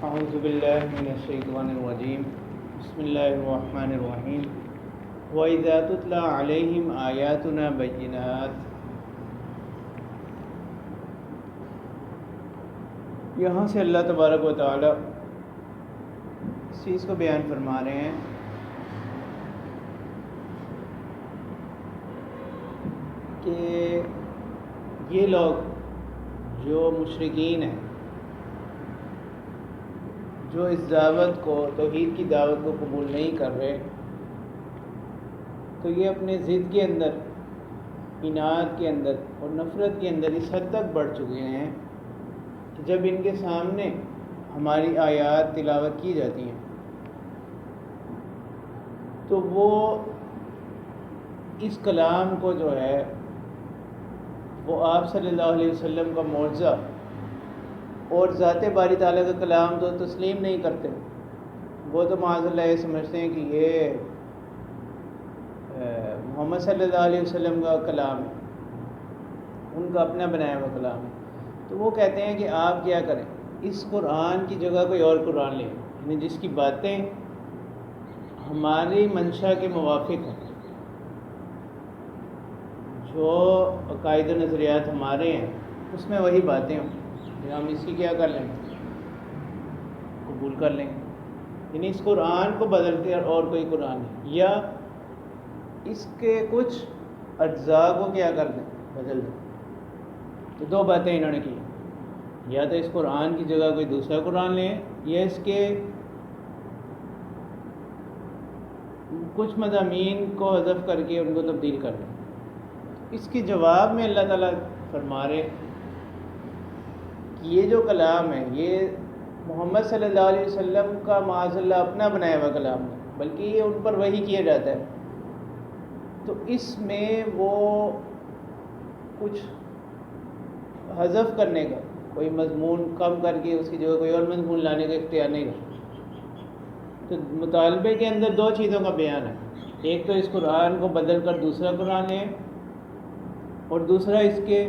اعوذ باللہ من الشیطان الرجیم بسم اللہ الرحمن الرحیم وَإِذَا تُتْلَى عَلَيْهِمْ آيَاتُنَا بَيِّنَاتٍ، یہاں سے اللہ تبارک و تعالی اس چیز کو بیان فرما رہے ہیں کہ یہ لوگ جو مشرکین ہیں، جو اس دعوت کو، توحید کی دعوت کو قبول نہیں کر رہے، تو یہ اپنے ضد کے اندر، اناد کے اندر اور نفرت کے اندر اس حد تک بڑھ چکے ہیں کہ جب ان کے سامنے ہماری آیات تلاوت کی جاتی ہیں تو وہ اس کلام کو جو ہے وہ آپ صلی اللہ علیہ وسلم کا معجزہ اور ذات باری تعالیٰ کا کلام تو تسلیم نہیں کرتے۔ وہ تو معاذ اللہ یہ سمجھتے ہیں کہ یہ محمد صلی اللہ علیہ وسلم کا کلام ہے، ان کا اپنا بنایا ہوا کلام ہے۔ تو وہ کہتے ہیں کہ آپ کیا کریں، اس قرآن کی جگہ کوئی اور قرآن لیں، یعنی جس کی باتیں ہماری منشا کے موافق ہیں، جو عقائد و نظریات ہمارے ہیں اس میں وہی باتیں ہوں، ہم اس کی کیا کر لیں، قبول کر لیں، یعنی اس قرآن کو بدل کے اور کوئی قرآن نہیں، یا اس کے کچھ اجزاء کو کیا کر دیں، بدل دیں۔ تو دو باتیں انہوں نے کی، یا تو اس قرآن کی جگہ کوئی دوسرا قرآن لیں، یا اس کے کچھ مضامین کو حذف کر کے ان کو تبدیل کر دیں۔ اس کے جواب میں اللہ تعالیٰ فرما رہے کہ یہ جو کلام ہے یہ محمد صلی اللہ علیہ وسلم کا معاذ اللہ اپنا بنایا ہوا کلام ہے، بلکہ یہ ان پر وحی کیا جاتا ہے۔ تو اس میں وہ کچھ حذف کرنے کا، کوئی مضمون کم کر کے اس کی جگہ کوئی اور مضمون لانے کا اختیار نہیں رکھتا۔ تو مطالبے کے اندر دو چیزوں کا بیان ہے، ایک تو اس قرآن کو بدل کر دوسرا قرآن لیں، اور دوسرا اس کے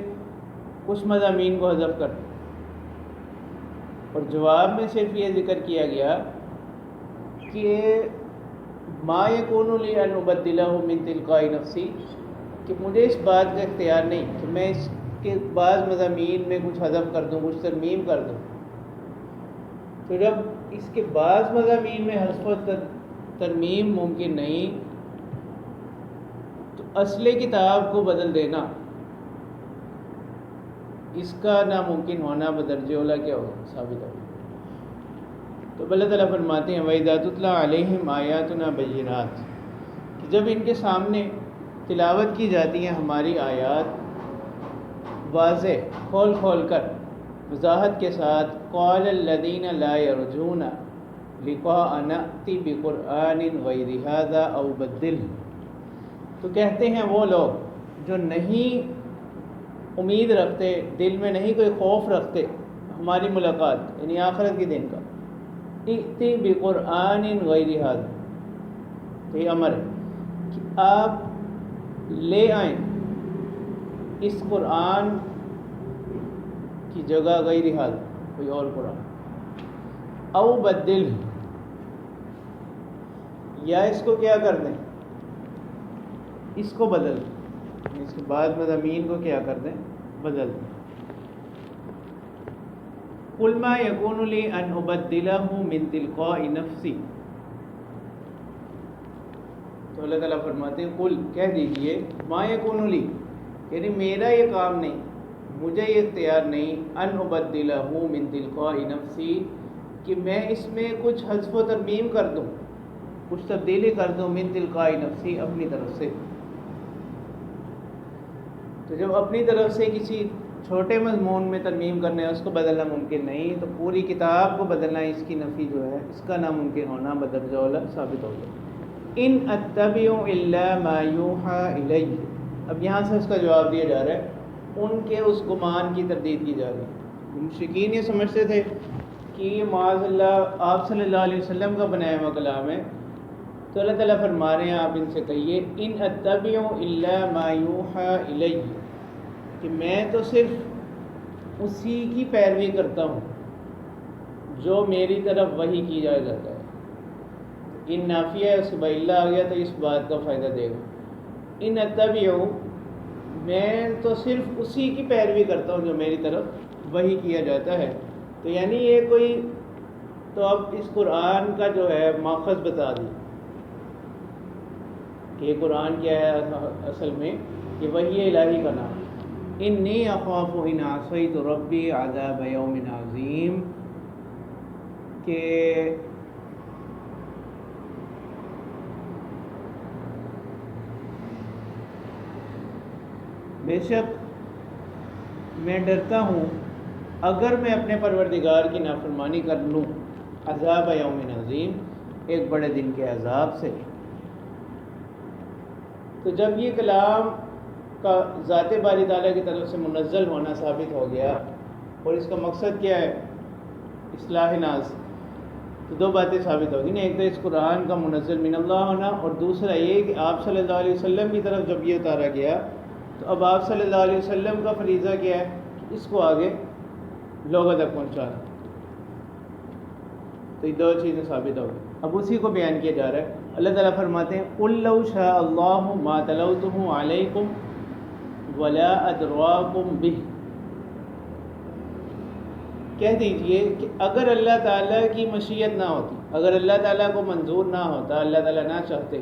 کچھ مضامین کو حذف کر دیں۔ اور جواب میں صرف یہ ذکر کیا گیا کہ ما یکون لی ان ابدلہ من تلقاء نفسی، کہ مجھے اس بات کا اختیار نہیں کہ میں اس کے بعض مضامین میں کچھ حذف کر دوں، کچھ ترمیم کر دوں۔ تو جب اس کے بعض مضامین میں حذف و ترمیم ممکن نہیں، تو اصل کتاب کو بدل دینا، اس کا ناممکن ہونا بدرجہ اولا کیا ہوگا، ثابت ہوگا۔ تو اللہ تعالیٰ فرماتے ہیں وَإِذَا تُتْلَى عَلَيْهِمْ آيَاتُنَا بَيِّنَاتٍ، کہ جب ان کے سامنے تلاوت کی جاتی ہیں ہماری آیات واضح، کھول کھول کر، وضاحت کے ساتھ، قَالَ الَّذِينَ لَا يَرْجُونَ لِقَاءَنَا نَأْتِ بِقُرْآنٍ غَيْرِ هَذَا أَوْ بَدِّلْهُ، تو کہتے ہیں وہ لوگ جو نہیں امید رکھتے، دل میں نہیں کوئی خوف رکھتے ہماری ملاقات، یعنی آخرت کے دن کا، ائتی بقرآن غیر ھذا، تو یہ امر ہے کہ آپ لے آئیں اس قرآن کی جگہ غیر ھذا، کوئی اور قرآن، او بدل، یا اس کو کیا کر دیں، اس کو بدل دیں، اس کے بعد مضامین کو کیا کر دیں، بدل دیں۔ قُلْ مَا يَكُونُ لِي أَنْ أُبَدِّلَهُ مِنْ تِلْقَاءِ نَفْسِي، تو اللہ تعالیٰ فرماتے ہیں قل، کہہ دیجئے، ما يَكُونُ لِي، یعنی میرا یہ کام نہیں، مجھے یہ اختیار نہیں، أَنْ أُبَدِّلَهُ مِنْ تِلْقَاءِ نَفْسِي، کہ میں اس میں کچھ حذف و ترمیم کر دوں، کچھ تبدیلی کر دوں، من تلقاء نفسی، اپنی طرف سے۔ تو جب اپنی طرف سے کسی چھوٹے مضمون میں ترمیم کرنا ہے، اس کو بدلنا ممکن نہیں، تو پوری کتاب کو بدلنا، اس کی نفی جو ہے، اس کا ناممکن ہونا بدرجہ اولا ثابت ہو گیا۔ ان اتبع الا ما یوحى الی، اب یہاں سے اس کا جواب دیا جا رہا ہے، ان کے اس گمان کی تردید کی جا رہی ہے۔ مشرکین یہ سمجھتے تھے کہ یہ معاذ اللہ آپ صلی اللہ علیہ وسلم کا بنایا ہوا کلام ہے، تو اللہ تعالیٰ فرما رہے ہیں آپ ان سے کہیے ان اتبع الا ما یوحى الی، کہ میں تو صرف اسی کی پیروی کرتا ہوں جو میری طرف وحی کی جائے جاتا ہے. ان نافیہ ہے، صبح اللہ آ گیا تو اس بات کا فائدہ دے گا. ان اتبع، میں تو صرف اسی کی پیروی کرتا ہوں جو میری طرف وحی کیا جاتا ہے. تو یعنی یہ کوئی، تو اب اس قرآن کا جو ہے ماخذ بتا دی کہ یہ قرآن کیا ہے اصل میں، یہ وحی الہی کا نام. انی اخاف ان عصیت ربی عذاب یوم عظیم، کہ بے شک میں ڈرتا ہوں اگر میں اپنے پروردگار کی نافرمانی کر لوں، عذاب یوم عظیم، ایک بڑے دن کے عذاب سے. تو جب یہ کلام کا ذات باری تعالیٰ کی طرف سے منزل ہونا ثابت ہو گیا، اور اس کا مقصد کیا ہے؟ اصلاح ناس، تو دو باتیں ثابت ہوگی نا. ایک تو اس قرآن کا منزل من اللہ ہونا، اور دوسرا یہ کہ آپ صلی اللہ علیہ وسلم کی طرف جب یہ اتارا گیا تو اب آپ صلی اللہ علیہ وسلم کا فریضہ کیا ہے؟ اس کو آگے لوگوں تک پہنچانا. تو یہ دو چیزیں ثابت ہو گئی. اب اسی کو بیان کیا جا رہا ہے. اللہ تعالیٰ فرماتے ہیں قُلْ لَوْ شَاءَ اللَّهُ مَا تَلَوْتُهُ عَلَيْكُمْ وَلَا أَدْرَاكُمْ بِهِ، کہہ دیجئے کہ اگر اللہ تعالیٰ کی مشیت نہ ہوتی، اگر اللہ تعالیٰ کو منظور نہ ہوتا، اللہ تعالیٰ نہ چاہتے،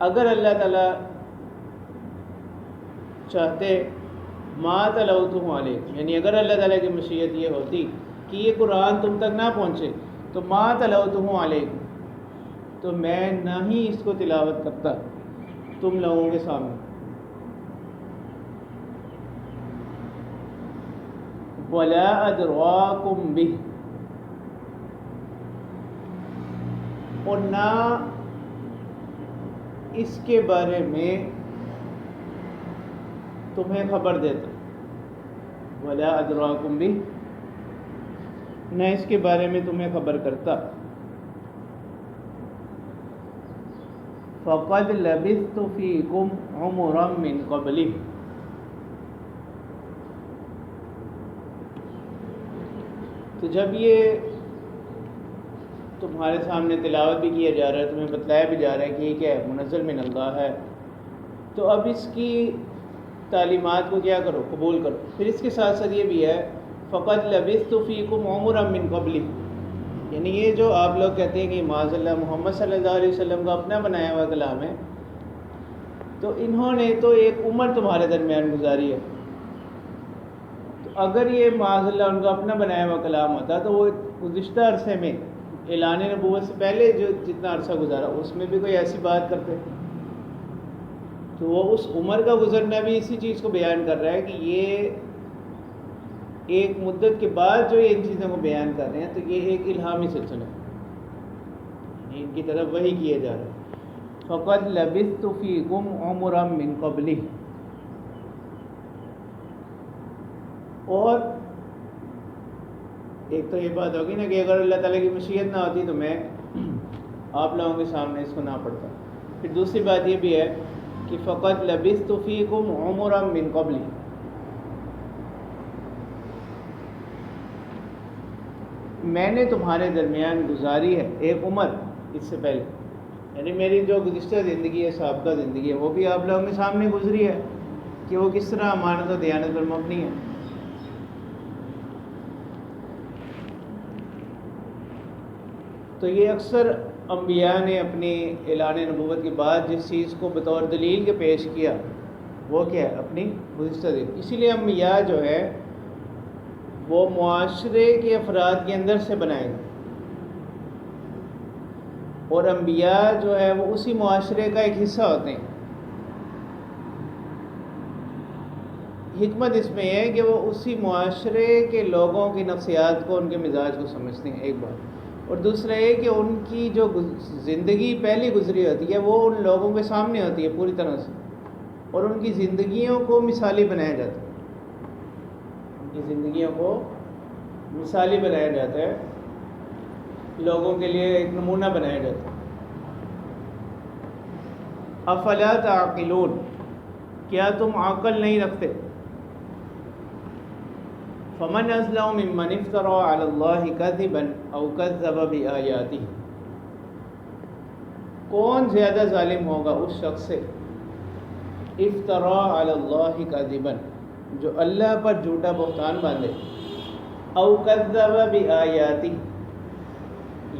اگر اللہ تعالیٰ چاہتے ما تلوتہ علیکم، یعنی اگر اللہ تعالیٰ کی مشیت یہ ہوتی کہ یہ قرآن تم تک نہ پہنچے تو ما تلوتہ علیکم، تو میں نہ ہی اس کو تلاوت کرتا تم لوگوں کے سامنے. ولا ادراکم بہ، اور نہ اس کے بارے میں تمہیں خبر دیتا. ولا ادراکم بہ، نہ اس کے بارے میں تمہیں خبر کرتا. فقد لبثت فیکم عمرا من قبلہ، تو جب یہ تمہارے سامنے تلاوت بھی کیا جا رہا ہے، تمہیں بتلایا بھی جا رہا ہے کہ یہ کیا ہے؟ منزل من اللہ ہے، تو اب اس کی تعلیمات کو کیا کرو؟ قبول کرو. پھر اس کے ساتھ ساتھ یہ بھی ہے فقد لبثت فیکم عمرا من قبلہ، یعنی یہ جو آپ لوگ کہتے ہیں کہ معاذ اللہ محمد صلی اللہ علیہ وسلم کا اپنا بنایا ہوا کلام ہے، تو انہوں نے تو ایک عمر تمہارے درمیان گزاری ہے. تو اگر یہ معاذ اللہ ان کا اپنا بنایا ہوا کلام ہوتا تو وہ گزشتہ عرصے میں اعلان نبوت سے پہلے جو جتنا عرصہ گزارا اس میں بھی کوئی ایسی بات کرتے، تو وہ اس عمر کا گزرنا بھی اسی چیز کو بیان کر رہا ہے کہ یہ ایک مدت کے بعد جو یہ ان چیزوں کو بیان کر رہے ہیں، تو یہ ایک الہامی سلسلہ ہے، ان کی طرف وحی کیا جا رہا ہے. فقد لبثت فیکم عمرا من قبلہ. اور ایک تو یہ بات ہوگی نا کہ اگر اللہ تعالیٰ کی مشیت نہ ہوتی تو میں آپ لوگوں کے سامنے اس کو نہ پڑھتا. پھر دوسری بات یہ بھی ہے کہ فقط لبثت فیکم عمرا من قبل، میں نے تمہارے درمیان گزاری ہے ایک عمر اس سے پہلے، یعنی میری جو گزشتہ زندگی ہے، سابقہ زندگی ہے، وہ بھی آپ لوگوں کے سامنے گزری ہے کہ وہ کس طرح امانت و دیانت پر مبنی ہے. تو یہ اکثر انبیاء نے اپنی اعلان نبوت کے بعد جس چیز کو بطور دلیل کے پیش کیا وہ کیا ہے؟ اپنی گزشتہ زندگی. اسی لیے انبیاء جو ہے وہ معاشرے کے افراد کے اندر سے بنائے گئے، اور انبیاء جو ہے وہ اسی معاشرے کا ایک حصہ ہوتے ہیں. حکمت اس میں ہے کہ وہ اسی معاشرے کے لوگوں کی نفسیات کو، ان کے مزاج کو سمجھتے ہیں، ایک بات. اور دوسرا یہ کہ ان کی جو زندگی پہلی گزری ہوتی ہے وہ ان لوگوں کے سامنے ہوتی ہے پوری طرح سے، اور ان کی زندگیوں کو مثالی بنایا جاتا ہے، ان کی زندگیوں کو مثالی بنایا جاتا ہے، لوگوں کے لیے ایک نمونہ بنایا جاتا ہے. افلا تعقلون، کیا تم عقل نہیں رکھتے؟ فمن أظلم ممن افترى على الله كذبا أو كذب بآياته، کون زیادہ ظالم ہوگا اس شخص سے افترا علی اللہ کذبا، جو اللہ پر جھوٹا بہتان باندھے، او کذب بآیاتی،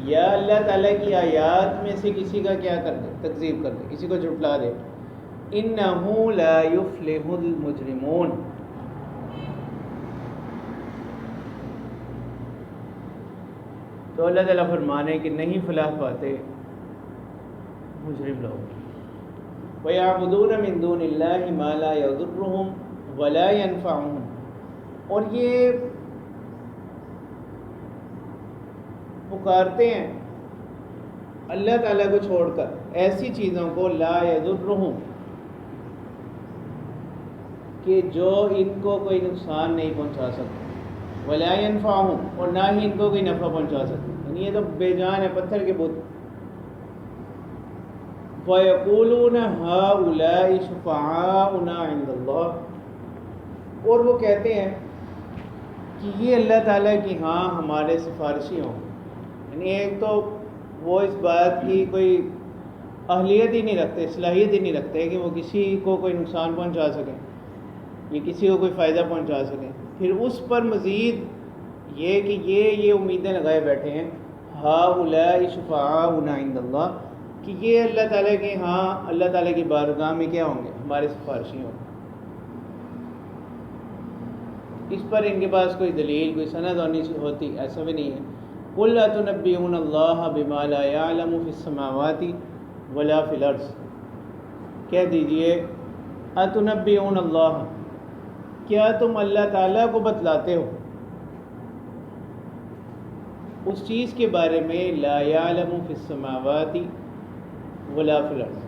یا اللہ تعالیٰ کی آیات میں سے کسی کا کیا کر دے، تکذیب کر دے، کسی کو جھٹلا دے. انہ لا یفلح المجرمون، تو اللہ تعالیٰ فرمانے کہ نہیں فلاح پاتے مجرم لوگ. وَيَعْبُدُونَ مِن دُونِ اللَّهِ مَا لَا يَضُرُّهُمْ وَلَا يَنفَعُهُمْ، اور یہ پکارتے ہیں اللہ تعالیٰ کو چھوڑ کر ایسی چیزوں کو لا يضرهم، کہ جو ان کو کوئی نقصان نہیں پہنچا سکتے، ولا ينفعهم، اور نہ ہی ان کو کوئی نفع پہنچا سکتے، یعنی یہ تو بے جان ہے، پتھر کے بت. وَيَقُولُونَ هَؤُلَاءِ شُفَعَاؤُنَا عِندَ اللَّهِ، اور وہ کہتے ہیں کہ یہ اللہ تعالیٰ کی ہاں ہمارے سفارشی ہوں. یعنی ایک تو وہ اس بات کی کوئی اہلیت ہی نہیں رکھتے، صلاحیت ہی نہیں رکھتے کہ وہ کسی کو کوئی نقصان پہنچا سکیں یا کسی کو کوئی فائدہ پہنچا سکیں. پھر اس پر مزید یہ کہ یہ امیدیں لگائے بیٹھے ہیں ہؤلاء شفعاؤنا عند اللہ، کہ یہ اللہ تعالیٰ کے ہاں اللہ تعالیٰ کی بارگاہ میں کیا ہوں گے، ہمارے سفارشی ہوں گے. اس پر ان کے پاس کوئی دلیل، کوئی سند ہونی ہوتی، ایسا بھی نہیں ہے. قُلْ أَتُنَبِّئُونَ اللَّهَ بِمَا لَا يَعْلَمُ فِي السَّمَاوَاتِ وَلَا فِي الْأَرْضِ، کہہ دیجئے أَتُنَبِّئُونَ اللَّهَ، کیا تم اللہ تعالیٰ کو بتلاتے ہو اس چیز کے بارے میں لا يعلم فی السماوات ولا فی الارض،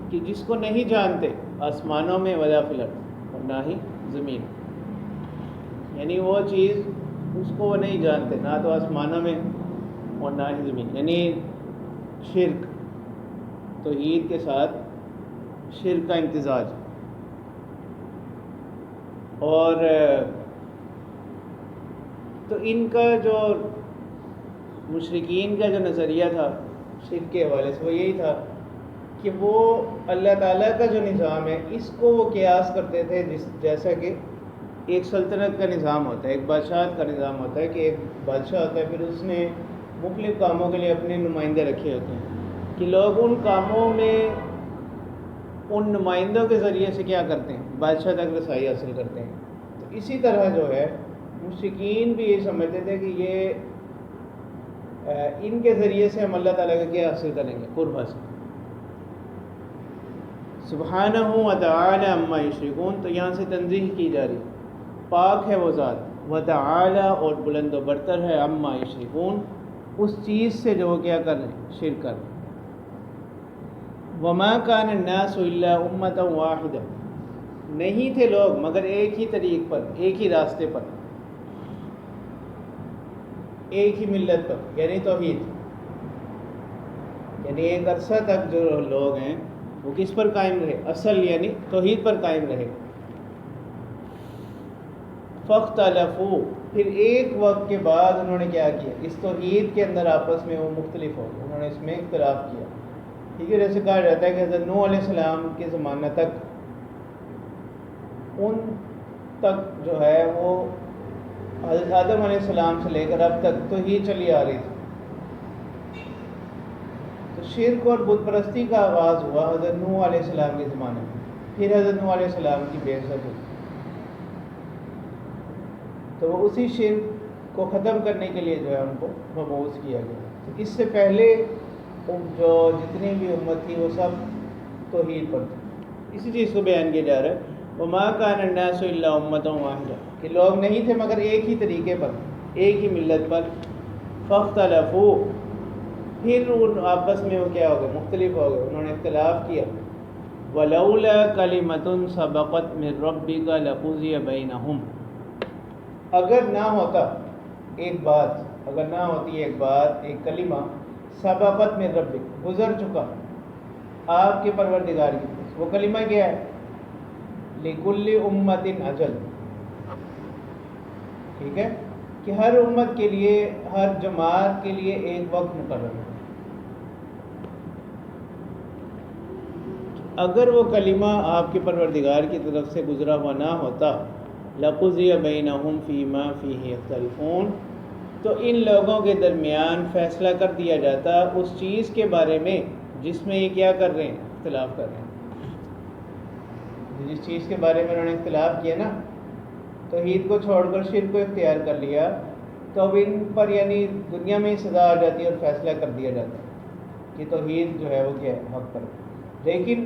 کہ جس کو نہیں جانتے آسمانوں میں، ولا فی الارض، اور نہ ہی زمین. یعنی وہ چیز اس کو وہ نہیں جانتے، نہ تو آسمانوں میں اور نہ ہی زمین. یعنی شرک، توحید کے ساتھ شرک کا امتزاج. اور تو ان کا جو مشرکین کا جو نظریہ تھا شرک کے حوالے سے، وہ یہی تھا کہ وہ اللہ تعالیٰ کا جو نظام ہے اس کو وہ قیاس کرتے تھے جیسا کہ ایک سلطنت کا نظام ہوتا ہے، ایک بادشاہت کا نظام ہوتا ہے، کہ ایک بادشاہ ہوتا ہے، پھر اس نے مختلف کاموں کے لیے اپنے نمائندے رکھے ہوتے ہیں، کہ لوگ ان کاموں میں ان نمائندوں کے ذریعے سے کیا کرتے ہیں، بادشاہ تک رسائی حاصل کرتے ہیں. تو اسی طرح جو ہے مشرکین بھی یہ سمجھتے تھے کہ یہ ان کے ذریعے سے ہم اللہ تعالیٰ کا کیا حاصل کریں گے، قرب حاصل. سبحانہ وتعالی عما یشرکون، تو یہاں سے تنزیہ کی جا رہی، پاک ہے وہ ذات، وتعالی، اور بلند و برتر ہے، عما یشرکون، اس چیز سے جو وہ کیا کر رہے ہیں، شرک کر رہے ہیں. وما کان الناس الا امۃ واحدہ، نہیں تھے لوگ مگر ایک ہی طریق پر، ایک ہی راستے پر، ایک ہی ملت پر، یعنی توحید. یعنی ایک عرصہ تک جو لوگ ہیں وہ کس پر قائم رہے، اصل یعنی توحید پر قائم رہے. فاختلفوا، پھر ایک وقت کے بعد انہوں نے کیا کیا، اس توحید کے اندر آپس میں وہ مختلف ہو گئے، انہوں نے اس میں اختلاف کیا. ٹھیک ہے، جیسے کہا جاتا ہے کہ حضرت نوح علیہ السلام کے زمانہ تک، ان تک جو ہے وہ حضرت آدم علیہ السلام سے لے کر اب تک توحید چلی آ رہی تھی. تو شرک اور بت پرستی کا آغاز ہوا حضرت نوح علیہ السلام کے زمانے میں، پھر حضرت نوح علیہ السلام کی بعثت ہوئی، تو وہ اسی شرک کو ختم کرنے کے لیے جو ہے ان کو مبعوث کیا گیا. تو اس سے پہلے جو جتنی بھی امت تھی وہ سب توحید پر تھی. اسی چیز کو بیان کیا جا رہا ہے، وما کان الناس الا امۃ واحدہ، کہ لوگ نہیں تھے مگر ایک ہی طریقے پر، ایک ہی ملت پر. فاختلفوا، پھر ان آپس میں وہ کیا ہو گئے، مختلف ہو گئے، انہوں نے اختلاف کیا. ولولا کلمۃ سبقت من ربک لقضی بینہم، اگر نہ ہوتا ایک بات، اگر نہ ہوتی ایک بات، ایک کلمہ، سبقت من ربک، گزر چکا آپ کے پروردگار کی طرف. وہ کلمہ کیا ہے، لکل امت اجل، ٹھیک ہے، کہ ہر امت کے لیے، ہر جماعت کے لیے ایک وقت مقرر ہے. اگر وہ کلمہ آپ کے پروردگار کی طرف سے گزرا ہوا نہ ہوتا، لَقُضِيَ بَيْنَهُمْ فِي مَا فِيهِ يَخْتَلِفُونَ، تو ان لوگوں کے درمیان فیصلہ کر دیا جاتا اس چیز کے بارے میں جس میں یہ کیا کر رہے ہیں، اختلاف کر رہے ہیں. جس چیز کے بارے میں انہوں نے اختلاف کیا نا، توحید کو چھوڑ کر شرک کو اختیار کر لیا، تو اب ان پر یعنی دنیا میں ہی سزا آ جاتی ہے اور فیصلہ کر دیا جاتا ہے کہ توحید جو ہے وہ کیا ہے، حق پر. لیکن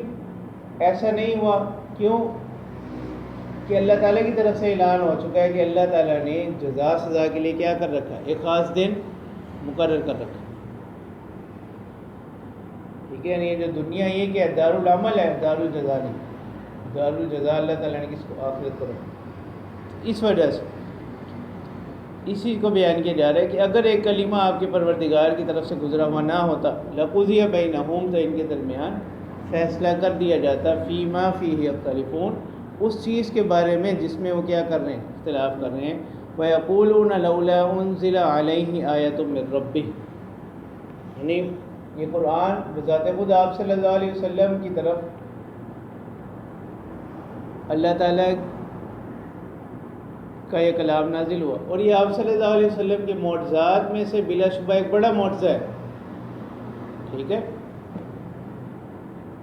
ایسا نہیں ہوا. کیوں؟ کہ اللہ تعالیٰ کی طرف سے اعلان ہو چکا ہے کہ اللہ تعالیٰ نے جزا سزا کے لیے کیا کر رکھا ہے، ایک خاص دن مقرر کر رکھا ہے. ٹھیک ہے، یعنی یہ جو دنیا یہ کہ دار العمل ہے، دار الجزا نہیں. دار الجزا اللہ تعالیٰ نے کس کو، آخرت کو رکھا. اس وجہ سے اسی کو بیان کیا جا رہا ہے کہ اگر ایک کلمہ آپ کے پروردگار کی طرف سے گزرا ہوا نہ ہوتا، لَقُضِيَ بَيْنَهُمْ، تو ان کے درمیان فیصلہ کر دیا جاتا فِي مَا فِيهِ يَخْتَلِفُونَ، اس چیز کے بارے میں جس میں وہ کیا کر رہے ہیں، اختلاف کر رہے ہیں. وَيَقُولُونَ لَوْلَا أُنزِلَ عَلَيْهِ آيَةٌ مِّن رَّبِّهِ، یعنی یہ قرآن بذات خود آپ صلی اللہ علیہ وسلم کی طرف اللہ تعالیٰ کا یہ کلام نازل ہوا، اور یہ آپ صلی اللہ علیہ وسلم کے معجزات میں سے بلا شبہ ایک بڑا معجزہ ہے. ٹھیک ہے،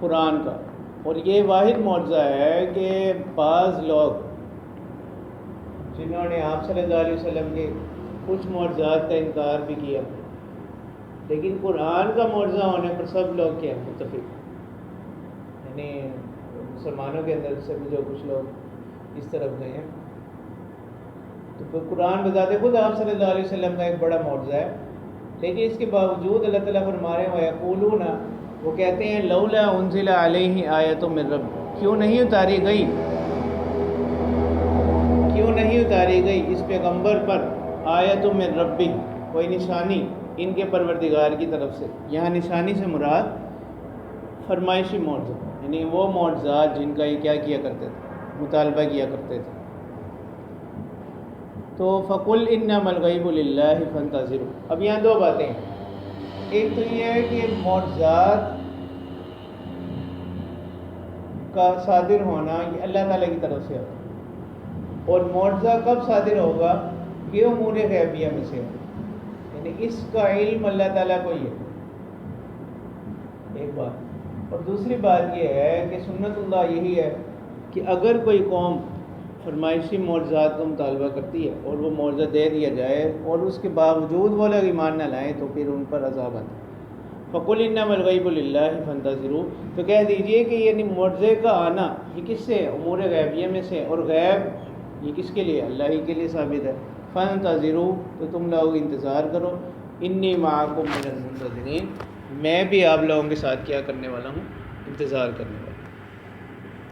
قرآن کا. اور یہ واحد معجزہ ہے کہ بعض لوگ جنہوں نے آپ صلی اللہ علیہ وسلم کے کچھ معجزات کا انکار بھی کیا، لیکن قرآن کا معجزہ ہونے پر سب لوگ کیا متفق، یعنی مسلمانوں کے اندر سے بھی جو کچھ لوگ اس طرف گئے ہیں. تو قرآن بذات خود آپ صلی اللہ علیہ وسلم کا ایک بڑا معجزہ ہے، لیکن اس کے باوجود اللہ تعالیٰ فرما رہے ہیں وَيَقُولُونَ، وہ کہتے ہیں لولا انزل علیہ آیۃ من رب، کیوں نہیں اتاری گئی اس پیغمبر پر آیۃ من ربی، کوئی نشانی ان کے پروردگار کی طرف سے. یہاں نشانی سے مراد فرمائشی معجزہ، یعنی وہ معجزات جن کا یہ کیا کرتے تھے، مطالبہ کیا کرتے تھے. تو فَقُلْ إِنَّمَا الْغَيْبُ لِلَّهِ فَانْتَظِرُوا. اب یہاں دو باتیں ہیں. ایک تو یہ ہے کہ معجزات کا صادر ہونا یہ اللہ تعالیٰ کی طرف سے ہوتا ہے، اور معجزہ کب صادر ہوگا، یہ امور غیبیہ میں سے ہے، یعنی اس کا علم اللہ تعالیٰ کو ہی ہے. ایک بات. اور دوسری بات یہ ہے کہ سنت اللہ یہی ہے کہ اگر کوئی قوم فرمائشی معجزات کا مطالبہ کرتی ہے اور وہ معجزہ دے دیا جائے اور اس کے باوجود وہ لوگ ایمان نہ لائیں تو پھر ان پر عذاب آتا ہے. فَقُلْ إِنَّمَا الْغَيْبُ لِلَّهِ فَانْتَظِرُوا، تو کہہ دیجئے کہ یعنی معجزے کا آنا یہ کس سے ہے، امور غیبیہ میں سے، اور غیب یہ کس کے لیے، اللہ ہی کے لیے ثابت ہے. فَانْتَظِرُوا، تو تم لوگ انتظار کرو. إِنِّي مَعَكُم مِّنَ الْمُنتَظِرِينَ، میں بھی آپ لوگوں کے ساتھ کیا کرنے والا ہوں، انتظار کرنے والا.